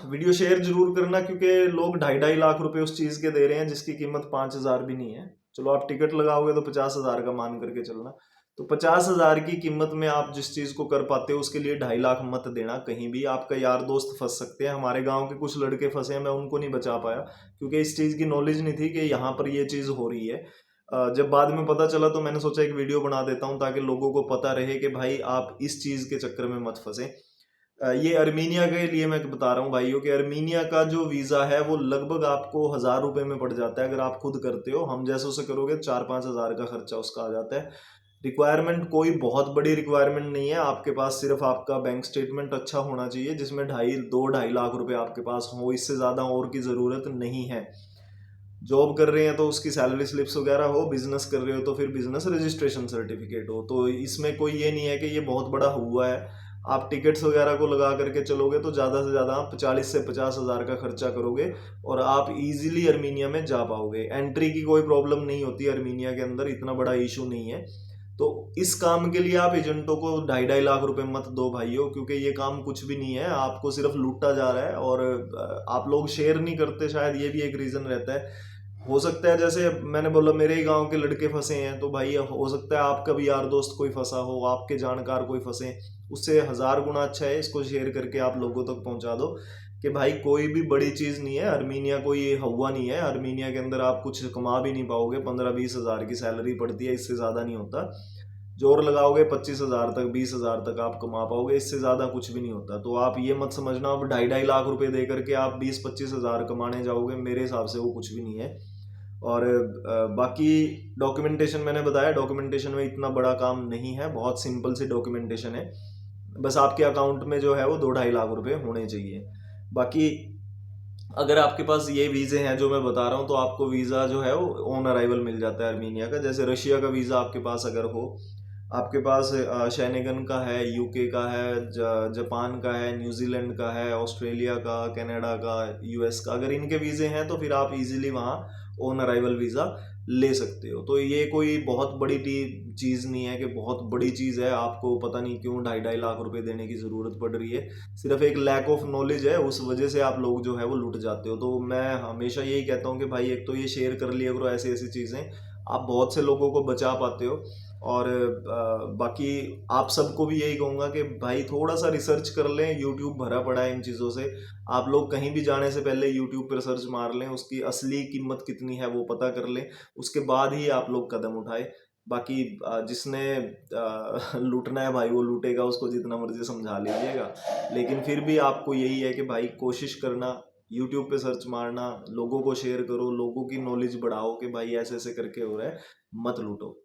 Video share जरूर करना, क्योंकि लोग 2.5 लाख रुपए उस चीज के दे रहे हैं जिसकी कीमत 5,000 भी नहीं है। चलो आप टिकट लगाओगे तो 50,000 का मान करके चलना, तो 50,000 की कीमत में आप जिस चीज को कर पाते हो उसके लिए 2.5 लाख मत देना कहीं भी। आपका यार दोस्त फंस सकते हैं। हमारे गांव के कुछ लड़के फंसे हैं, मैं उनको नहीं बचा पाया क्योंकि इस चीज की नॉलेज नहीं थी कि यहाँ पर ये चीज हो रही है। जब बाद में पता चला तो मैंने सोचा एक वीडियो बना देता हूँ ताकि लोगों को पता रहे कि भाई आप इस चीज के चक्कर में मत फंसे। ये अर्मीनिया के लिए मैं बता रहा हूँ भाइयों कि अर्मीनिया का जो वीजा है वो लगभग आपको 1,000 रुपए में पड़ जाता है अगर आप खुद करते हो। हम जैसे उसे करोगे 4-5 हज़ार का खर्चा उसका आ जाता है। रिक्वायरमेंट कोई बहुत बड़ी रिक्वायरमेंट नहीं है, आपके पास सिर्फ आपका बैंक स्टेटमेंट अच्छा होना चाहिए जिसमें 2.5 लाख रुपए आपके पास हो, इससे ज्यादा और की जरूरत नहीं है। जॉब कर रहे हैं तो उसकी सैलरी स्लिप्स वगैरह हो, बिजनेस कर रहे हो तो फिर बिजनेस रजिस्ट्रेशन सर्टिफिकेट हो। तो इसमें कोई ये नहीं है कि ये बहुत बड़ा हुआ है। आप टिकट्स वगैरह को लगा करके चलोगे तो ज़्यादा से ज़्यादा आप 40 से 50 हज़ार का खर्चा करोगे और आप इजीली अर्मीनिया में जा पाओगे। एंट्री की कोई प्रॉब्लम नहीं होती अर्मीनिया के अंदर, इतना बड़ा इशू नहीं है। तो इस काम के लिए आप एजेंटों को 2.5 लाख रुपए मत दो भाइयों, क्योंकि ये काम कुछ भी नहीं है, आपको सिर्फ लूटा जा रहा है। और आप लोग शेयर नहीं करते, शायद ये भी एक रीजन रहता है। हो सकता है जैसे मैंने बोला मेरे ही गांव के लड़के फंसे हैं, तो भाई हो सकता है आपका भी यार दोस्त कोई फंसा हो, आपके जानकार कोई फंसे, उससे 1,000 गुना अच्छा है इसको शेयर करके आप लोगों तक पहुंचा दो कि भाई कोई भी बड़ी चीज नहीं है। अर्मीनिया कोई हवा नहीं है। अर्मीनिया के अंदर आप कुछ कमा भी नहीं पाओगे, 15-20 हज़ार की सैलरी पड़ती है, इससे ज्यादा नहीं होता। जोर लगाओगे 25 हज़ार तक 20 हज़ार तक आप कमा पाओगे, इससे ज्यादा कुछ भी नहीं होता। तो आप ये मत समझना अब 2.5 लाख रुपए दे करके आप 20-25 हज़ार कमाने जाओगे, मेरे हिसाब से वो कुछ भी नहीं है। और बाकी डॉक्यूमेंटेशन मैंने बताया, डॉक्यूमेंटेशन में इतना बड़ा काम नहीं है, बहुत सिंपल सी डॉक्यूमेंटेशन है। बस आपके अकाउंट में जो है वो 2-2.5 लाख रुपए होने चाहिए। बाकी अगर आपके पास ये वीज़े हैं जो मैं बता रहा हूँ तो आपको वीज़ा जो है वो ऑन अराइवल मिल जाता है अर्मीनिया का। जैसे रशिया का वीज़ा आपके पास अगर हो, आपके पास शेनेगन का है, यूके का है, जापान का है, न्यूजीलैंड का है, ऑस्ट्रेलिया का, कनाडा का, यूएस का, अगर इनके वीज़े हैं तो फिर आप इजीली वहाँ ऑन अराइवल वीज़ा ले सकते हो। तो ये कोई बहुत बड़ी चीज़ नहीं है कि बहुत बड़ी चीज़ है आपको पता नहीं क्यों 2.5 लाख रुपए देने की ज़रूरत पड़ रही है। सिर्फ एक लैक ऑफ नॉलेज है, उस वजह से आप लोग जो है वो लुट जाते हो। तो मैं हमेशा यही कहता हूँ कि भाई एक तो ये शेयर कर लिया करो ऐसी ऐसी चीज़ें, आप बहुत से लोगों को बचा पाते हो। और बाकी आप सबको भी यही कहूँगा कि भाई थोड़ा सा रिसर्च कर लें, यूट्यूब भरा पड़ा है इन चीज़ों से। आप लोग कहीं भी जाने से पहले यूट्यूब पर सर्च मार लें, उसकी असली कीमत कितनी है वो पता कर लें, उसके बाद ही आप लोग कदम उठाए। बाकी जिसने लूटना है भाई वो लूटेगा, उसको जितना मर्जी समझा लीजिएगा। लेकिन फिर भी आपको यही है कि भाई कोशिश करना, यूट्यूब पे सर्च मारना, लोगों को शेयर करो, लोगों की नॉलेज बढ़ाओ कि भाई ऐसे ऐसे करके हो रहा है, मत लूटो।